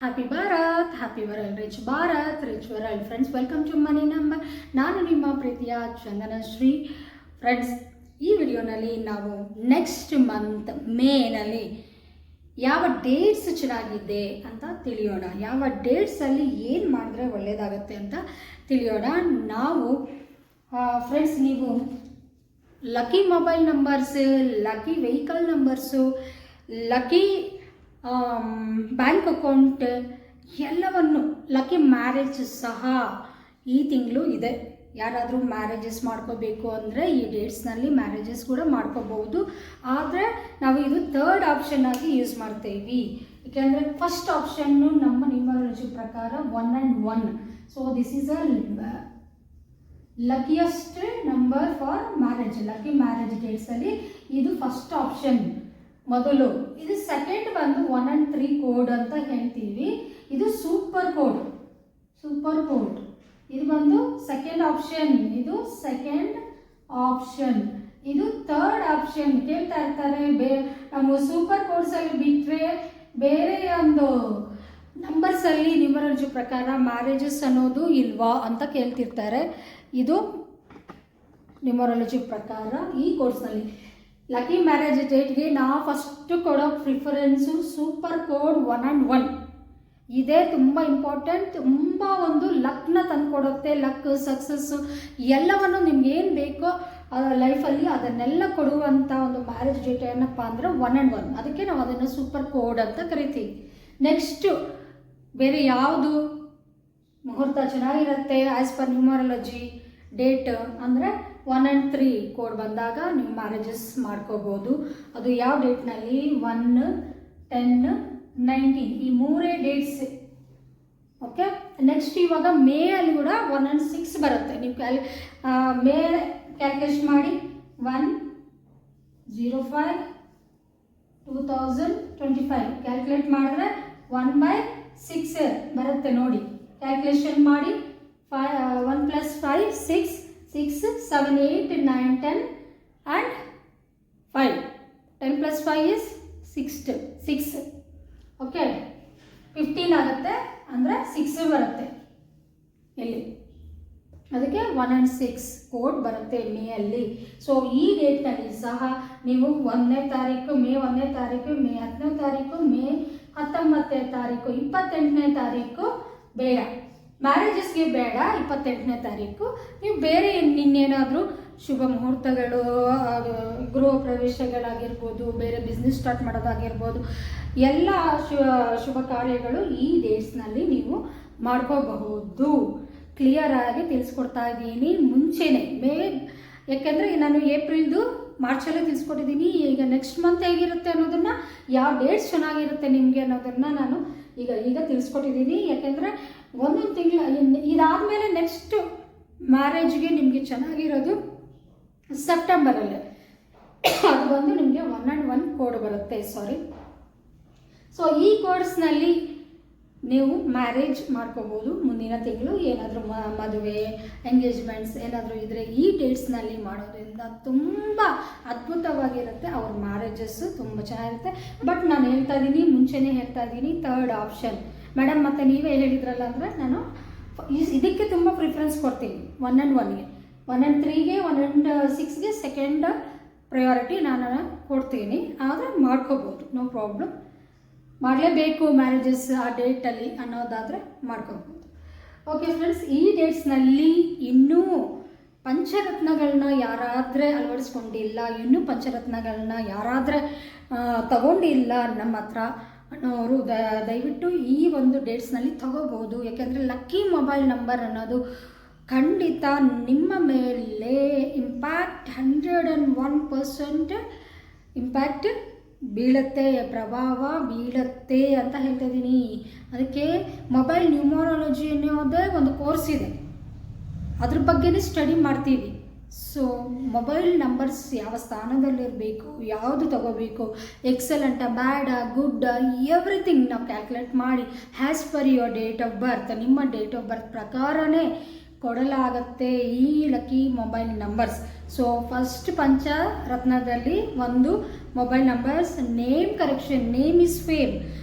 Happy Bharat, happy world, rich Bharat, rich world. Friends, welcome to money number. ನಾನು ನಿಮ್ಮ ಪ್ರೀತಿಯ ಚಂದನಶ್ರೀ. Friends, ಈ ವಿಡಿಯೋನಲ್ಲಿ ನಾವು ನೆಕ್ಸ್ಟ್ ಮಂತ್ ಮೇನಲ್ಲಿ ಯಾವ ಡೇಟ್ಸ್ ಚೆನ್ನಾಗಿದೆ ಅಂತ ತಿಳಿಯೋಣ. ಯಾವ ಡೇಟ್ಸಲ್ಲಿ ಏನು ಮಾಡಿದ್ರೆ ಒಳ್ಳೆಯದಾಗತ್ತೆ ಅಂತ ತಿಳಿಯೋಣ. ನಾವು ಫ್ರೆಂಡ್ಸ್, ನೀವು lucky mobile numbers, lucky vehicle numbers, lucky bank account ಎಲ್ಲವನ್ನು, ಲಕ್ಕಿ ಮ್ಯಾರೇಜ್ ಸಹ ಈ ತಿಂಗಳು ಇದೆ. ಯಾರಾದರೂ ಮ್ಯಾರೇಜಸ್ ಮಾಡ್ಕೋಬೇಕು ಅಂದರೆ ಈ ಡೇಟ್ಸ್ನಲ್ಲಿ ಮ್ಯಾರೇಜಸ್ ಕೂಡ ಮಾಡ್ಕೋಬಹುದು. ಆದರೆ ನಾವು ಇದು ಥರ್ಡ್ ಆಪ್ಷನ್ ಆಗಿ ಯೂಸ್ ಮಾಡ್ತೇವೆ. ಏಕೆಂದರೆ ಫಸ್ಟ್ ಆಪ್ಷನ್ನು ನಮ್ಮ ನ್ಯೂಮರಾಲಜಿ ಪ್ರಕಾರ 1 and 1. So this is a luckiest number for marriage. Lucky marriage ಡೇಟ್ಸಲ್ಲಿ ಇದು ಫಸ್ಟ್ ಆಪ್ಷನ್ ಮೊದಲು. ಇದು ಸೆಕೆಂಡ್ ಬಂದು 1 and 3 ಕೋಡ್ ಅಂತ ಹೇಳ್ತೀವಿ. ಇದು ಸೂಪರ್ ಕೋಡ್. ಇದು ಬಂದು ಸೆಕೆಂಡ್ ಆಪ್ಷನ್. ಇದು ಸೆಕೆಂಡ್ ಆಪ್ಷನ್. ಇದು ಥರ್ಡ್ ಆಪ್ಷನ್. ಕೇಳ್ತಾ ಇರ್ತಾರೆ, ನಮ್ಮ ಸೂಪರ್ ಕೋಡ್ಸಲ್ಲಿ ಬಿಟ್ಟರೆ ಬೇರೆ ಒಂದು ನಂಬರ್ಸಲ್ಲಿ ನ್ಯೂಮರಾಲಜಿ ಪ್ರಕಾರ ಮ್ಯಾರೇಜಸ್ ಅನ್ನೋದು ಇಲ್ವಾ ಅಂತ ಕೇಳ್ತಿರ್ತಾರೆ. ಇದು ನ್ಯೂಮರಾಲಜಿ ಪ್ರಕಾರ ಈ ಕೋರ್ಸ್ನಲ್ಲಿ ಲಕ್ಕಿ ಮ್ಯಾರೇಜ್ ಡೇಟ್ಗೆ ನಾವು ಫಸ್ಟ್ ಕೊಡೋ ಪ್ರಿಫರೆನ್ಸು ಸೂಪರ್ ಕೋಡ್ 1 and 1. ಇದೇ ತುಂಬ ಇಂಪಾರ್ಟೆಂಟ್. ತುಂಬ ಒಂದು ಲಕ್ನ ತಂದುಕೊಡುತ್ತೆ. ಲಕ್, ಸಕ್ಸಸ್ಸು ಎಲ್ಲವನ್ನು ನಿಮ್ಗೆ ಏನು ಬೇಕೋ ಲೈಫಲ್ಲಿ ಅದನ್ನೆಲ್ಲ ಕೊಡುವಂಥ ಒಂದು ಮ್ಯಾರೇಜ್ ಡೇಟ್ ಏನಪ್ಪ ಅಂದರೆ 1 and 1. ಅದಕ್ಕೆ ನಾವು ಅದನ್ನು ಸೂಪರ್ ಕೋಡ್ ಅಂತ ಕರಿತೀವಿ. ನೆಕ್ಸ್ಟು ಬೇರೆ ಯಾವುದು ಮುಹೂರ್ತ ಚೆನ್ನಾಗಿರುತ್ತೆ ಆ್ಯಸ್ ಪರ್ ನ್ಯೂಮರಾಲಜಿ ಡೇಟ್ ಅಂದರೆ 1 and 3 ಕೋಡ್ ಬಂದಾಗ ನೀವು ಮ್ಯಾರೇಜಸ್ ಮಾಡ್ಕೋಬೋದು. ಅದು ಯಾವ ಡೇಟ್ನಲ್ಲಿ? 1, 10, 19 ಈ ಮೂರೇ ಡೇಟ್ಸ್. ಓಕೆ. ನೆಕ್ಸ್ಟ್ ಇವಾಗ ಮೇ ಅಲ್ಲಿ ಕೂಡ 1 and 6 ಬರುತ್ತೆ. ನೀವು ಮೇ ಕ್ಯಾಲ್ಕುಲೇಷನ್ ಮಾಡಿ. 1/05/2025 ಕ್ಯಾಲ್ಕುಲೇಟ್ ಮಾಡಿದ್ರೆ 1/6 ಬರುತ್ತೆ ನೋಡಿ. ಕ್ಯಾಲ್ಕುಲೇಷನ್ ಮಾಡಿ. 1 + 5 6, 6, 7, 8, 9, 10 and 5. 10 + 5 is 6. ಓಕೆ. 15 ಆಗುತ್ತೆ ಅಂದರೆ 6 ಬರುತ್ತೆ ಇಲ್ಲಿ. ಅದಕ್ಕೆ 1 and 6 ಕೋಡ್ ಬರುತ್ತೆ ಮೇಯಲ್ಲಿ. ಸೊ ಈ ಡೇಟ್ನಲ್ಲಿ ಸಹ ನೀವು 1ನೇ ತಾರೀಕು, ಮೇ 1ನೇ ತಾರೀಕು, ಮೇ 10ನೇ ತಾರೀಕು, ಮೇ 19ನೇ ತಾರೀಕು, 28ನೇ ತಾರೀಕು ಬೇಡ, ಮ್ಯಾರೇಜಸ್ಗೆ ಬೇಡ. 28ನೇ ತಾರೀಕು ನೀವು ಬೇರೆ ಇನ್ನೇನಾದರೂ ಶುಭ ಮುಹೂರ್ತಗಳು, ಗೃಹ ಪ್ರವೇಶಗಳಾಗಿರ್ಬೋದು, ಬೇರೆ ಬಿಸ್ನೆಸ್ ಸ್ಟಾರ್ಟ್ ಮಾಡೋದಾಗಿರ್ಬೋದು, ಎಲ್ಲ ಶುಭ ಕಾರ್ಯಗಳು ಈ ಡೇಟ್ಸ್ನಲ್ಲಿ ನೀವು ಮಾಡ್ಕೋಬಹುದು. ಕ್ಲಿಯರಾಗಿ ತಿಳಿಸ್ಕೊಡ್ತಾ ಇದ್ದೀನಿ ಮುಂಚೆನೇ. ಯಾಕೆಂದರೆ ನಾನು ಏಪ್ರಿಲ್ದು ಮಾರ್ಚಲ್ಲೇ ತಿಳಿಸ್ಕೊಟ್ಟಿದ್ದೀನಿ. ಈಗ ನೆಕ್ಸ್ಟ್ ಮಂತ್ ಹೇಗಿರುತ್ತೆ ಅನ್ನೋದನ್ನು, ಯಾವ ಡೇಟ್ಸ್ ಚೆನ್ನಾಗಿರುತ್ತೆ ನಿಮಗೆ ಅನ್ನೋದನ್ನು ನಾನು ಈಗ ತಿಳಿಸ್ಕೊಟ್ಟಿದ್ದೀನಿ. ಯಾಕೆಂದರೆ ಒಂದೊಂದು ತಿಂಗಳು ಇದಾದಮೇಲೆ ನೆಕ್ಸ್ಟ್ ಮ್ಯಾರೇಜ್ಗೆ ನಿಮಗೆ ಚೆನ್ನಾಗಿರೋದು ಸೆಪ್ಟೆಂಬರಲ್ಲೇ. ಅದು ಬಂದು ನಿಮಗೆ 1 and 1 ಕೋಡ್ ಬರುತ್ತೆ. ಸೊ ಈ ಕೋಡ್ಸ್ನಲ್ಲಿ ನೀವು ಮ್ಯಾರೇಜ್ ಮಾಡ್ಕೋಬೋದು ಮುಂದಿನ ತಿಂಗಳು. ಏನಾದರೂ ಮದುವೆ, ಎಂಗೇಜ್ಮೆಂಟ್ಸ್ ಏನಾದರೂ ಇದ್ದರೆ ಈ ಡೇಟ್ಸ್ನಲ್ಲಿ ಮಾಡೋದ್ರಿಂದ ತುಂಬ ಅದ್ಭುತವಾಗಿರುತ್ತೆ. ಅವ್ರ ಮ್ಯಾರೇಜಸ್ಸು ತುಂಬ ಚೆನ್ನಾಗಿರುತ್ತೆ. ಬಟ್ ನಾನು ಮುಂಚೆನೇ ಹೇಳ್ತಾ ಇದ್ದೀನಿ, ಥರ್ಡ್ ಆಪ್ಷನ್ ಮೇಡಮ್. ಮತ್ತು ನೀವೇ ಹೇಳಿದ್ರಲ್ಲ ಅಂದರೆ ನಾನು ಇದಕ್ಕೆ ತುಂಬ ಪ್ರಿಫರೆನ್ಸ್ ಕೊಡ್ತೀನಿ. 1 and 1ಗೆ, 1 and 3ಗೆ, 1 and 6ಗೆ ಸೆಕೆಂಡ್ ಪ್ರಯಾರಿಟಿ ನಾನು ಕೊಡ್ತೀನಿ. ಆದರೆ ಮಾಡ್ಕೋಬೋದು, ನೋ ಪ್ರಾಬ್ಲಮ್. ಮಾಡಲೇಬೇಕು ಮ್ಯಾರೇಜಸ್ ಆ ಡೇಟಲ್ಲಿ ಅನ್ನೋದಾದರೆ ಮಾಡ್ಕೋಬೋದು. ಓಕೆ ಫ್ರೆಂಡ್ಸ್, ಈ ಡೇಟ್ಸ್ನಲ್ಲಿ ಇನ್ನೂ ಪಂಚರತ್ನಗಳನ್ನ ಯಾರಾದರೆ ಅಳವಡಿಸ್ಕೊಂಡಿಲ್ಲ, ಇನ್ನೂ ಪಂಚರತ್ನಗಳನ್ನ ಯಾರಾದರೆ ತಗೊಂಡಿಲ್ಲ ನಮ್ಮ ಹತ್ರ ಅನ್ನೋರು ದಯವಿಟ್ಟು ಈ ಒಂದು ಡೇಟ್ಸ್ನಲ್ಲಿ ತಗೋಬೋದು. ಯಾಕೆಂದರೆ ಲಕ್ಕಿ ಮೊಬೈಲ್ ನಂಬರ್ ಅನ್ನೋದು ಖಂಡಿತ ನಿಮ್ಮ ಮೇಲೆ ಇಂಪ್ಯಾಕ್ಟ್ 101% ಇಂಪ್ಯಾಕ್ಟ್ ಬೀಳುತ್ತೆ, ಪ್ರಭಾವ ಬೀಳುತ್ತೆ ಅಂತ ಹೇಳ್ತಾ ಇದ್ದೀನಿ. ಅದಕ್ಕೆ ಮೊಬೈಲ್ ನ್ಯೂಮರಾಲಜಿ ಅನ್ನೋದೇ ಒಂದು ಕೋರ್ಸ್ ಇದೆ, ಅದ್ರ ಬಗ್ಗೆನೇ ಸ್ಟಡಿ ಮಾಡ್ತೀವಿ. ಸೊ ಮೊಬೈಲ್ ನಂಬರ್ಸ್ ಯಾವ ಸ್ಥಾನದಲ್ಲಿರಬೇಕು, ಯಾವುದು ತಗೋಬೇಕು, ಎಕ್ಸಲೆಂಟ, ಬ್ಯಾಡ, ಗುಡ್ಡ, ಎವ್ರಿಥಿಂಗ್ ನಾವು ಕ್ಯಾಲ್ಕುಲೇಟ್ ಮಾಡಿ as per your date of birth, ನಿಮ್ಮ ಡೇಟ್ ಆಫ್ ಬರ್ತ್ ಪ್ರಕಾರನೇ ಕೊಡಲಾಗುತ್ತೆ ಈ lucky mobile numbers. So first ಪಂಚರತ್ನದಲ್ಲಿ ಒಂದು mobile numbers name correction, name is fame.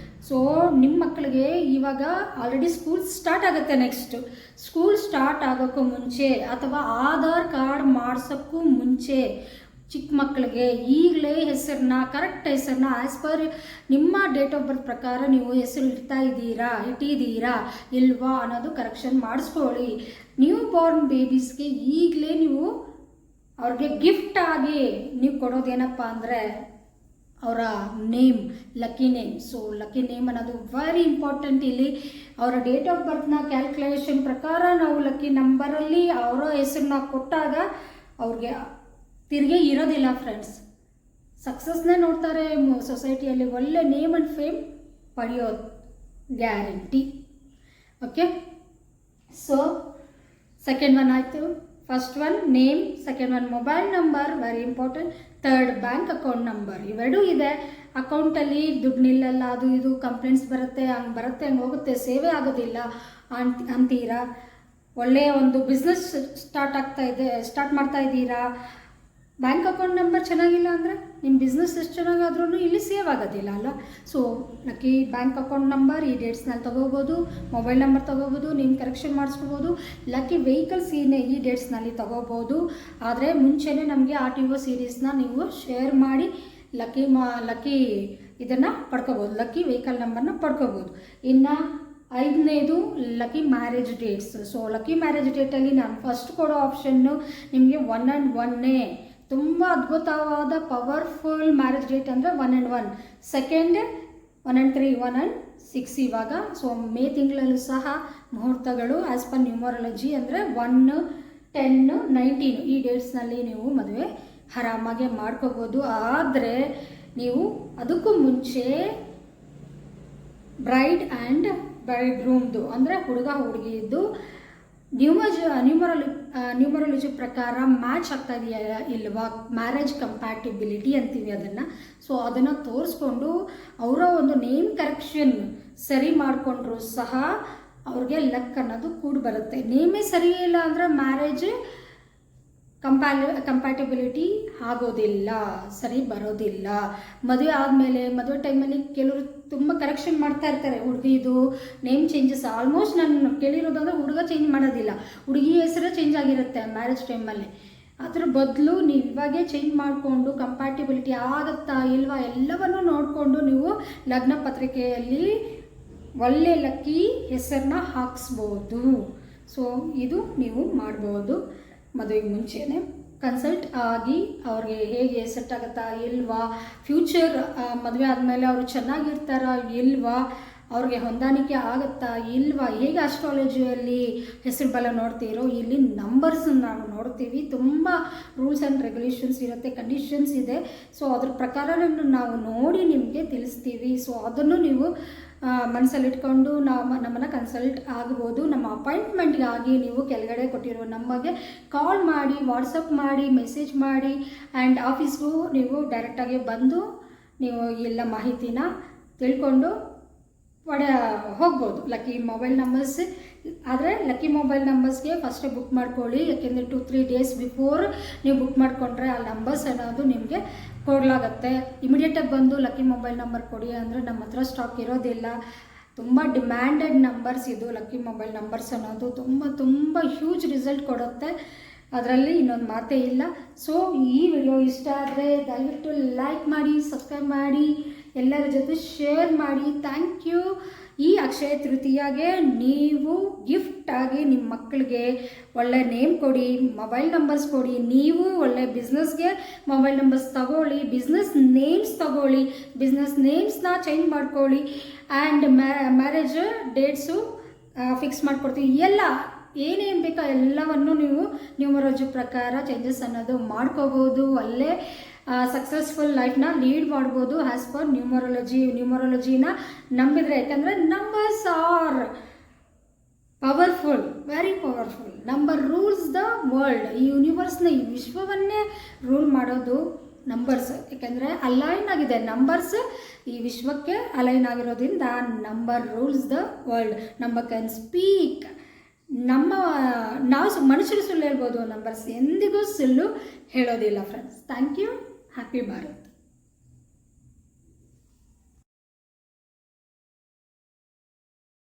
So ನಿಮ್ಮ ಮಕ್ಕಳಿಗೆ ಇವಾಗ ಆಲ್ರೆಡಿ ಸ್ಕೂಲ್ ಸ್ಟಾರ್ಟ್ ಆಗುತ್ತೆ. ನೆಕ್ಸ್ಟ್ ಸ್ಕೂಲ್ ಸ್ಟಾರ್ಟ್ ಆಗೋಕ್ಕೂ ಮುಂಚೆ ಅಥವಾ ಆಧಾರ್ ಕಾರ್ಡ್ ಮಾಡ್ಸೋಕ್ಕೂ ಮುಂಚೆ ಚಿಕ್ಕ ಮಕ್ಕಳಿಗೆ ಈಗಲೇ ಹೆಸರನ್ನ, ಕರೆಕ್ಟ್ ಹೆಸರನ್ನ ಆ್ಯಸ್ ಪರ್ ನಿಮ್ಮ ಡೇಟ್ ಆಫ್ ಬರ್ತ್ ಪ್ರಕಾರ ನೀವು ಹೆಸರು ಇಟ್ಟಿದ್ದೀರಾ ಇಲ್ವಾ ಅನ್ನೋದು ಕರೆಕ್ಷನ್ ಮಾಡಿಸ್ಕೊಳ್ಳಿ. ನ್ಯೂ ಬಾರ್ನ್ ಬೇಬೀಸ್ಗೆ ಈಗಲೇ ನೀವು ಅವ್ರಿಗೆ ಗಿಫ್ಟ್ ಆಗಿ ನೀವು ಕೊಡೋದೇನಪ್ಪ ಅಂದರೆ ಅವರ name, lucky name. So lucky name ಅನ್ನೋದು ವೆರಿ ಇಂಪಾರ್ಟೆಂಟ್. ಇಲ್ಲಿ ಅವರ ಡೇಟ್ ಆಫ್ ಬರ್ತ್ನ ಕ್ಯಾಲ್ಕುಲೇಷನ್ ಪ್ರಕಾರ ನಾವು ಲಕ್ಕಿ ನಂಬರಲ್ಲಿ ಅವರ ಹೆಸರನ್ನ ಕೊಟ್ಟಾಗ ಅವ್ರಿಗೆ ತಿರುಗಿ ಇರೋದಿಲ್ಲ ಫ್ರೆಂಡ್ಸ್. ಸಕ್ಸಸ್ನೇ ನೋಡ್ತಾರೆ ಸೊಸೈಟಿಯಲ್ಲಿ. ಒಳ್ಳೆ ನೇಮ್ ಆ್ಯಂಡ್ ಫೇಮ್ ಪಡೆಯೋದು guarantee. Okay, so second one ಆಯಿತು. First one name, second one mobile number, very important. Third bank account number. ಇವೆರಡೂ ಇದೆ. ಅಕೌಂಟಲ್ಲಿ ದುಡ್ಡು ನಿಲ್ಲಲ್ಲ, ಅದು ಇದು ಕಂಪ್ಲೇಂಟ್ಸ್ ಬರುತ್ತೆ, ಹಂಗೆ ಬರುತ್ತೆ, ಹಂಗೆ ಹೋಗುತ್ತೆ, ಸೇವೆ ಆಗೋದಿಲ್ಲ ಅಂತೀರಾ. ಒಳ್ಳೆಯ ಒಂದು ಬಿಸ್ನೆಸ್ ಸ್ಟಾರ್ಟ್ ಮಾಡ್ತಾ ಇದ್ದೀರಾ, ಬ್ಯಾಂಕ್ ಅಕೌಂಟ್ ನಂಬರ್ ಚೆನ್ನಾಗಿಲ್ಲ ಅಂದರೆ ನಿಮ್ಮ ಬಿಸ್ನೆಸ್ ಎಷ್ಟು ಚೆನ್ನಾಗಾದ್ರೂ ಇಲ್ಲಿ ಸೇವ್ ಆಗೋದಿಲ್ಲ ಅಲ್ಲ. So lucky bank account number ಈ ಡೇಟ್ಸ್ನಲ್ಲಿ ತೊಗೋಬೋದು, ಮೊಬೈಲ್ ನಂಬರ್ ತೊಗೋಬೋದು, ನೇಮ್ ಕರೆಕ್ಷನ್ ಮಾಡಿಸ್ಕೋಬೋದು. ಲಕ್ಕಿ ವೆಹಿಕಲ್ಸ್ ಈ ಡೇಟ್ಸ್ನಲ್ಲಿ ತೊಗೋಬೋದು. ಆದರೆ ಮುಂಚೆನೇ ನಮಗೆ RTO ಸೀರೀಸ್ನ ನೀವು ಶೇರ್ ಮಾಡಿ ಲಕ್ಕಿ ಇದನ್ನು ಪಡ್ಕೋಬೋದು, ಲಕ್ಕಿ ವೆಹಿಕಲ್ ನಂಬರ್ನ ಪಡ್ಕೋಬೋದು. ಇನ್ನು 5ನೇದು lucky marriage dates. So lucky marriage ಡೇಟಲ್ಲಿ ನಾನು ಫಸ್ಟ್ ಕೊಡೋ ಆಪ್ಷನ್ನು ನಿಮಗೆ 1 and 1 ತುಂಬ ಅದ್ಭುತವಾದ ಪವರ್ಫುಲ್ ಮ್ಯಾರೇಜ್ ಡೇಟ್ ಅಂದರೆ 1 and 1. ಸೆಕೆಂಡ್ 1 and 3, 1 and 6 ಇವಾಗ. ಸೊ ಮೇ ತಿಂಗಳಲ್ಲೂ ಸಹ ಮುಹೂರ್ತಗಳು ಆ್ಯಸ್ ಪರ್ ನ್ಯೂಮರಾಲಜಿ ಅಂದರೆ 1, 10, 19 ಈ ಡೇಟ್ಸ್ನಲ್ಲಿ ನೀವು ಮದುವೆ ಆರಾಮಾಗೆ ಮಾಡ್ಕೋಬೋದು. ಆದರೆ ನೀವು ಅದಕ್ಕೂ ಮುಂಚೆ ಬ್ರೈಡ್ ಆ್ಯಂಡ್ ಬ್ರೈಡ್ರೂಮ್ದು ಅಂದರೆ ಹುಡುಗ ಹುಡುಗಿದ್ದು ನ್ಯೂಮರಾಲಜಿ ಪ್ರಕಾರ ಮ್ಯಾಚ್ ಆಗ್ತಾ ಇದೆಯಾ ಇಲ್ವಾ, ಮ್ಯಾರೇಜ್ ಕಂಪ್ಯಾಟಿಬಿಲಿಟಿ ಅಂತೀವಿ ಅದನ್ನು. ಸೊ ಅದನ್ನು ತೋರಿಸ್ಕೊಂಡು ಅವರ ಒಂದು ನೇಮ್ ಕರೆಕ್ಷನ್ ಸರಿ ಮಾಡಿಕೊಂಡ್ರೂ ಸಹ ಅವ್ರಿಗೆ ಲಕ್ ಅನ್ನೋದು ಕೂಡ ಬರುತ್ತೆ. ನೇಮೇ ಸರಿ ಇಲ್ಲ ಅಂದರೆ ಮ್ಯಾರೇಜ್ ಕಂಪ್ಯಾಟಿಬಿಲಿಟಿ ಆಗೋದಿಲ್ಲ, ಸರಿ ಬರೋದಿಲ್ಲ. ಮದುವೆ ಆದಮೇಲೆ ಮದುವೆ ಟೈಮಲ್ಲಿ ಕೆಲವರು ತುಂಬ ಕರೆಕ್ಷನ್ ಮಾಡ್ತಾ ಇರ್ತಾರೆ. ಹುಡುಗಿದು ನೇಮ್ ಚೇಂಜಸ್ ಆಲ್ಮೋಸ್ಟ್ ನಾನು ಕೇಳಿರೋದಂದ್ರೆ ಹುಡುಗ ಚೇಂಜ್ ಮಾಡೋದಿಲ್ಲ, ಹುಡುಗಿ ಹೆಸರೇ ಚೇಂಜ್ ಆಗಿರುತ್ತೆ ಮ್ಯಾರೇಜ್ ಟೈಮಲ್ಲಿ. ಅದ್ರ ಬದಲು ನೀವು ಇವಾಗೇ ಚೇಂಜ್ ಮಾಡಿಕೊಂಡು ಕಂಪ್ಯಾಟಿಬಿಲಿಟಿ ಆಗುತ್ತಾ ಇಲ್ವಾ ಎಲ್ಲವನ್ನೂ ನೋಡಿಕೊಂಡು ನೀವು ಲಗ್ನ ಪತ್ರಿಕೆಯಲ್ಲಿ ಒಳ್ಳೆ ಲಕ್ಕಿ ಹೆಸರನ್ನ ಹಾಕಿಸ್ಬೋದು. ಸೊ ಇದು ನೀವು ಮಾಡ್ಬೋದು. ಮದುವೆಗೆ ಮುಂಚೆನೇ ಕನ್ಸಲ್ಟ್ ಆಗಿ ಅವ್ರಿಗೆ ಹೇಗೆ ಸೆಟ್ ಆಗುತ್ತಾ ಇಲ್ವಾ, ಫ್ಯೂಚರ್ ಮದುವೆ ಆದಮೇಲೆ ಅವರು ಚೆನ್ನಾಗಿರ್ತಾರಾ ಇಲ್ವಾ, ಅವ್ರಿಗೆ ಹೊಂದಾಣಿಕೆ ಆಗುತ್ತಾ ಇಲ್ವಾ, ಹೇಗೆ ಆಸ್ಟ್ರಾಲಜಿಯಲ್ಲಿ ಹೆಸರು ಬಲ ನೋಡ್ತೀರೋ ಇಲ್ಲಿ ನಂಬರ್ಸ್ ನಾವು ನೋಡ್ತೀವಿ. ತುಂಬ ರೂಲ್ಸ್ ಆ್ಯಂಡ್ ರೆಗ್ಯುಲೇಷನ್ಸ್ ಇರುತ್ತೆ, ಕಂಡೀಷನ್ಸ್ ಇದೆ. ಸೊ ಅದ್ರ ಪ್ರಕಾರ ನಾವು ನೋಡಿ ನಿಮಗೆ ತಿಳಿಸ್ತೀವಿ. ಸೊ ಅದನ್ನು ನೀವು ಮನಸ್ಸಲ್ಲಿಟ್ಕೊಂಡು ನಮ್ಮನ್ನು ಕನ್ಸಲ್ಟ್ ಆಗ್ಬೋದು. ನಮ್ಮ ಅಪಾಯಿಂಟ್ಮೆಂಟ್ಗಾಗಿ ನೀವು ಕೆಳಗಡೆ ಕೊಟ್ಟಿರೋ ನಂಬರ್ಗೆ ಕಾಲ್ ಮಾಡಿ, ವಾಟ್ಸಪ್ ಮಾಡಿ, ಮೆಸೇಜ್ ಮಾಡಿ ಆ್ಯಂಡ್ ಆಫೀಸ್ಗೂ ನೀವು ಡೈರೆಕ್ಟಾಗಿ ಬಂದು ನೀವು ಎಲ್ಲ ಮಾಹಿತಿನ ತಿಳ್ಕೊಂಡು ಹೋಗ್ಬೋದು. ಲಕ್ಕಿ ಮೊಬೈಲ್ ನಂಬರ್ಸ್ ಆದರೆ ಲಕ್ಕಿ ಮೊಬೈಲ್ ನಂಬರ್ಸ್ಗೆ ಫಸ್ಟೇ ಬುಕ್ ಮಾಡ್ಕೊಳ್ಳಿ. ಯಾಕೆಂದರೆ 2-3 ಡೇಸ್ ಬಿಫೋರ್ ನೀವು ಬುಕ್ ಮಾಡಿಕೊಂಡ್ರೆ ಆ ನಂಬರ್ಸ್ ಅನ್ನೋದು ನಿಮಗೆ ಕೊಡಲಾಗತ್ತೆ. ಇಮಿಡಿಯೇಟಾಗಿ ಬಂದು ಲಕ್ಕಿ ಮೊಬೈಲ್ ನಂಬರ್ ಕೊಡಿ ಅಂದರೆ ನಮ್ಮ ಹತ್ರ ಸ್ಟಾಕ್ ಇರೋದಿಲ್ಲ. ತುಂಬ ಡಿಮ್ಯಾಂಡೆಡ್ ನಂಬರ್ಸ್ ಇದು ಲಕ್ಕಿ ಮೊಬೈಲ್ ನಂಬರ್ಸ್ ಅನ್ನೋದು. ತುಂಬ ಹ್ಯೂಜ್ ರಿಸಲ್ಟ್ ಕೊಡುತ್ತೆ, ಅದರಲ್ಲಿ ಇನ್ನೊಂದು ಮಾತೇ ಇಲ್ಲ. ಸೊ ಈ ವಿಡಿಯೋ ಇಷ್ಟ ಆದರೆ ದಯವಿಟ್ಟು ಲೈಕ್ ಮಾಡಿ, ಸಬ್ಸ್ಕ್ರೈಬ್ ಮಾಡಿ, ಎಲ್ಲರ ಜೊತೆ ಶೇರ್ ಮಾಡಿ. Thank you. ಈ ಅಕ್ಷಯ ತೃತೀಯಾಗೆ ನೀವು ಗಿಫ್ಟಾಗಿ ನಿಮ್ಮ ಮಕ್ಕಳಿಗೆ ಒಳ್ಳೆ ನೇಮ್ ಕೊಡಿ, ಮೊಬೈಲ್ ನಂಬರ್ಸ್ ಕೊಡಿ. ನೀವು ಒಳ್ಳೆ ಬಿಸ್ನೆಸ್ಗೆ ಮೊಬೈಲ್ ನಂಬರ್ಸ್ ತಗೊಳ್ಳಿ, ಬಿಸ್ನೆಸ್ ನೇಮ್ಸ್ ತಗೊಳ್ಳಿ, ಬಿಸ್ನೆಸ್ ನೇಮ್ಸ್ನ ಚೇಂಜ್ ಮಾಡ್ಕೊಳ್ಳಿ ಆ್ಯಂಡ್ ಮ್ಯಾರೇಜ್ ಡೇಟ್ಸು ಫಿಕ್ಸ್ ಮಾಡಿಕೊಡ್ತೀವಿ. ಎಲ್ಲ ಏನೇನು ಬೇಕೋ ಎಲ್ಲವನ್ನು ನೀವು ನ್ಯೂಮರಾಲಜಿ ಪ್ರಕಾರ ಚೇಂಜಸ್ ಅನ್ನೋದು ಮಾಡ್ಕೋಬೋದು. ಅಲ್ಲೇ ಸಕ್ಸಸ್ಫುಲ್ ಲೈಫ್ನ ಲೀಡ್ ಮಾಡ್ಬೋದು ಆ್ಯಸ್ ಪರ್ ನ್ಯೂಮರಾಲಜಿನ ನಂಬಿದರೆ. ಯಾಕಂದರೆ numbers are powerful, very powerful. Number rules the world. ಈ ಯೂನಿವರ್ಸ್ನ, ಈ ವಿಶ್ವವನ್ನೇ ರೂಲ್ ಮಾಡೋದು ನಂಬರ್ಸ್. ಯಾಕೆಂದರೆ ಅಲೈನ್ ಆಗಿದೆ ನಂಬರ್ಸ್, ಈ ವಿಶ್ವಕ್ಕೆ ಅಲೈನ್ ಆಗಿರೋದ್ರಿಂದ number rules the world. Number can speak. ನಾವು ಮನುಷ್ಯರು ಸುಳ್ಳು ಹೇಳ್ಬೋದು, ನಂಬರ್ಸ್ ಎಂದಿಗೂ ಸುಳ್ಳು ಹೇಳೋದಿಲ್ಲ friends. Thank you. Happy Bharat.